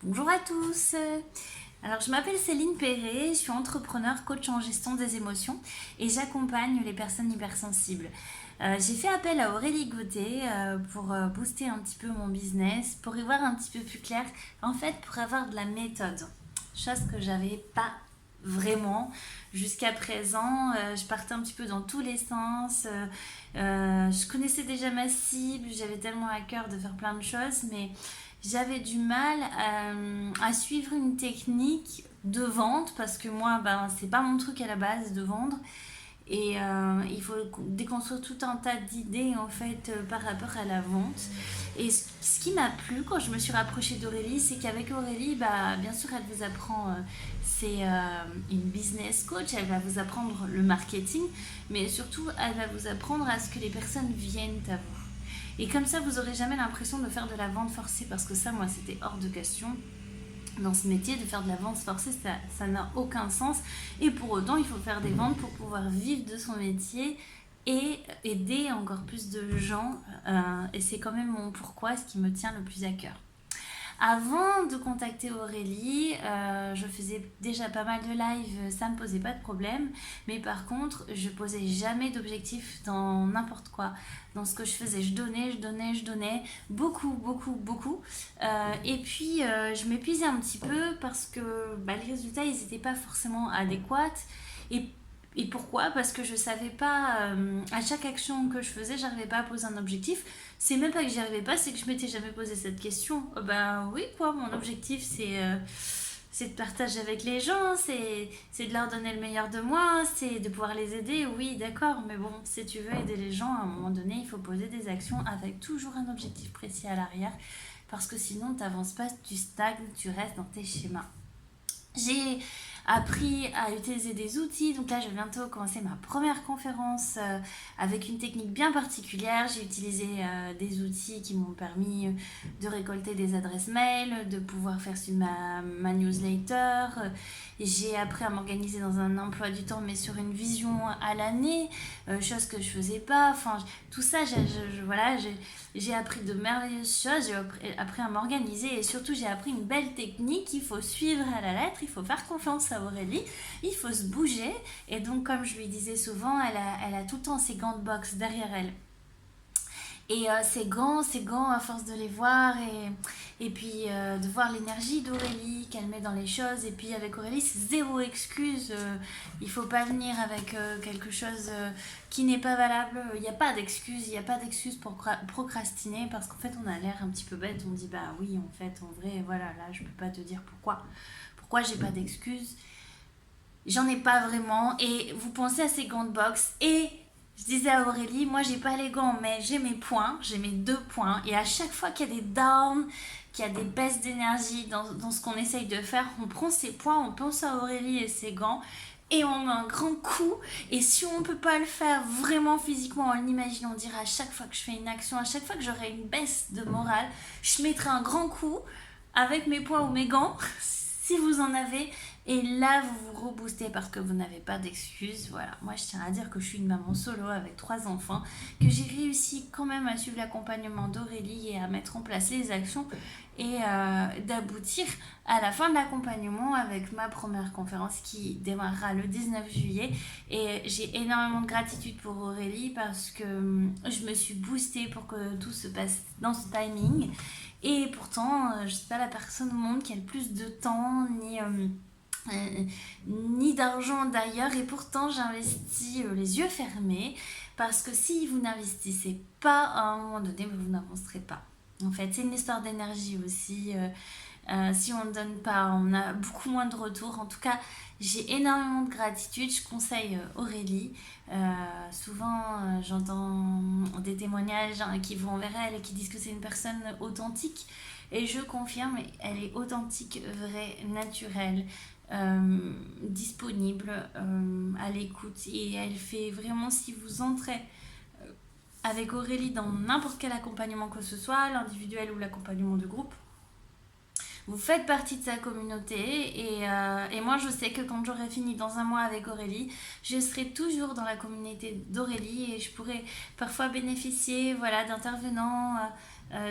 Bonjour à tous. Alors, je m'appelle Céline Perret, je suis entrepreneur, coach en gestion des émotions et j'accompagne les personnes hypersensibles. J'ai fait appel à Aurélie Gauthier pour booster un petit peu mon business, pour y voir un petit peu plus clair, en fait, pour avoir de la méthode, chose que j'avais pas vraiment jusqu'à présent. Je partais un petit peu dans tous les sens. Je connaissais déjà ma cible, j'avais tellement à cœur de faire plein de choses, mais j'avais du mal à suivre une technique de vente parce que moi, ben, c'est pas mon truc à la base de vendre. Et il faut déconstruire tout un tas d'idées en fait par rapport à la vente. Et ce qui m'a plu quand je me suis rapprochée d'Aurélie, c'est qu'avec Aurélie, bah, bien sûr, elle vous apprend, c'est une business coach, elle va vous apprendre le marketing, mais surtout, elle va vous apprendre à ce que les personnes viennent à vous. Et comme ça, vous n'aurez jamais l'impression de faire de la vente forcée, parce que ça, moi, c'était hors de question. Dans ce métier, de faire de la vente forcée, ça n'a aucun sens. Et pour autant, il faut faire des ventes pour pouvoir vivre de son métier et aider encore plus de gens. Et c'est quand même mon pourquoi, ce qui me tient le plus à cœur. Avant de contacter Aurélie, je faisais déjà pas mal de lives, ça me posait pas de problème. Mais par contre, je posais jamais d'objectifs dans n'importe quoi. Dans ce que je faisais, je donnais, beaucoup, beaucoup, beaucoup. Et puis, je m'épuisais un petit peu parce que bah, les résultats, ils n'étaient pas forcément adéquats. Et et pourquoi? Parce que je savais pas, à chaque action que je faisais, j'arrivais pas à poser un objectif. C'est même pas que j'y arrivais pas, c'est que je m'étais jamais posé cette question. Ben oui, quoi, mon objectif c'est de partager avec les gens, c'est de leur donner le meilleur de moi, c'est de pouvoir les aider. Oui, d'accord, mais bon, si tu veux aider les gens, à un moment donné, il faut poser des actions avec toujours un objectif précis à l'arrière. Parce que sinon, tu n'avances pas, tu stagnes, tu restes dans tes schémas. J'ai appris à utiliser des outils. Donc là, je vais bientôt commencer ma première conférence avec une technique bien particulière. J'ai utilisé des outils qui m'ont permis de récolter des adresses mail, de pouvoir faire sur ma newsletter. J'ai appris à m'organiser dans un emploi du temps, mais sur une vision à l'année, chose que je faisais pas. Enfin, tout ça, voilà, j'ai appris de merveilleuses choses, j'ai appris à m'organiser et surtout j'ai appris une belle technique. Il faut suivre à la lettre, il faut faire confiance à Aurélie, il faut se bouger. Et donc, comme je lui disais souvent, elle a tout le temps ses gants de boxe derrière elle. Et ces gants, à force de les voir et puis de voir l'énergie d'Aurélie qu'elle met dans les choses. Et puis avec Aurélie, c'est zéro excuse. Il faut pas venir avec quelque chose qui n'est pas valable. Il n'y a pas d'excuse. Il n'y a pas d'excuse pour procrastiner parce qu'en fait, on a l'air un petit peu bête. On dit, bah oui, en fait, en vrai, voilà, là, je peux pas te dire pourquoi. Pourquoi j'ai pas d'excuse. J'en ai pas vraiment. Et vous pensez à ces gants de boxe et je disais à Aurélie, moi j'ai pas les gants, mais j'ai mes points, j'ai mes 2 points. Et à chaque fois qu'il y a des downs, qu'il y a des baisses d'énergie dans ce qu'on essaye de faire, on prend ces points, on pense à Aurélie et ses gants, et on met un grand coup. Et si on peut pas le faire vraiment physiquement, en l'imaginant, on dirait à chaque fois que je fais une action, à chaque fois que j'aurai une baisse de morale, je mettrai un grand coup avec mes points ou mes gants, si vous en avez. Et là, vous vous reboostez parce que vous n'avez pas d'excuses. Voilà, moi je tiens à dire que je suis une maman solo avec 3 enfants, que j'ai réussi quand même à suivre l'accompagnement d'Aurélie et à mettre en place les actions et d'aboutir à la fin de l'accompagnement avec ma première conférence qui démarrera le 19 juillet. Et j'ai énormément de gratitude pour Aurélie parce que je me suis boostée pour que tout se passe dans ce timing. Et pourtant, je ne suis pas la personne au monde qui a le plus de temps ni d'argent d'ailleurs, et pourtant j'investis les yeux fermés parce que si vous n'investissez pas à un moment donné, vous n'avancerez pas. En fait, c'est une histoire d'énergie aussi. Si on ne donne pas, on a beaucoup moins de retours. En tout cas, j'ai énormément de gratitude. Je conseille Aurélie. Souvent, j'entends des témoignages qui vont envers elle et qui disent que c'est une personne authentique. Et je confirme, elle est authentique, vraie, naturelle, disponible, à l'écoute. Et elle fait vraiment, si vous entrez avec Aurélie dans n'importe quel accompagnement que ce soit, l'individuel ou l'accompagnement de groupe, vous faites partie de sa communauté et moi je sais que quand j'aurai fini dans un mois avec Aurélie, je serai toujours dans la communauté d'Aurélie et je pourrai parfois bénéficier voilà, d'intervenants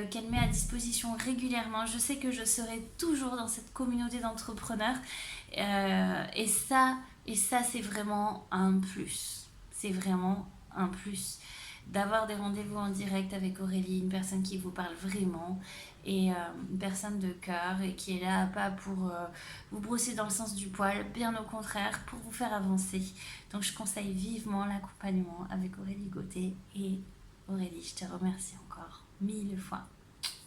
qu'elle met à disposition régulièrement. Je sais que je serai toujours dans cette communauté d'entrepreneurs. Et ça, c'est vraiment un plus. C'est vraiment un plus d'avoir des rendez-vous en direct avec Aurélie, une personne qui vous parle vraiment et une personne de cœur et qui est là pas pour vous brosser dans le sens du poil, bien au contraire, pour vous faire avancer. Donc je conseille vivement l'accompagnement avec Aurélie Gauthier. Et Aurélie, je te remercie encore 1000 fois.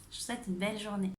Je vous souhaite une belle journée.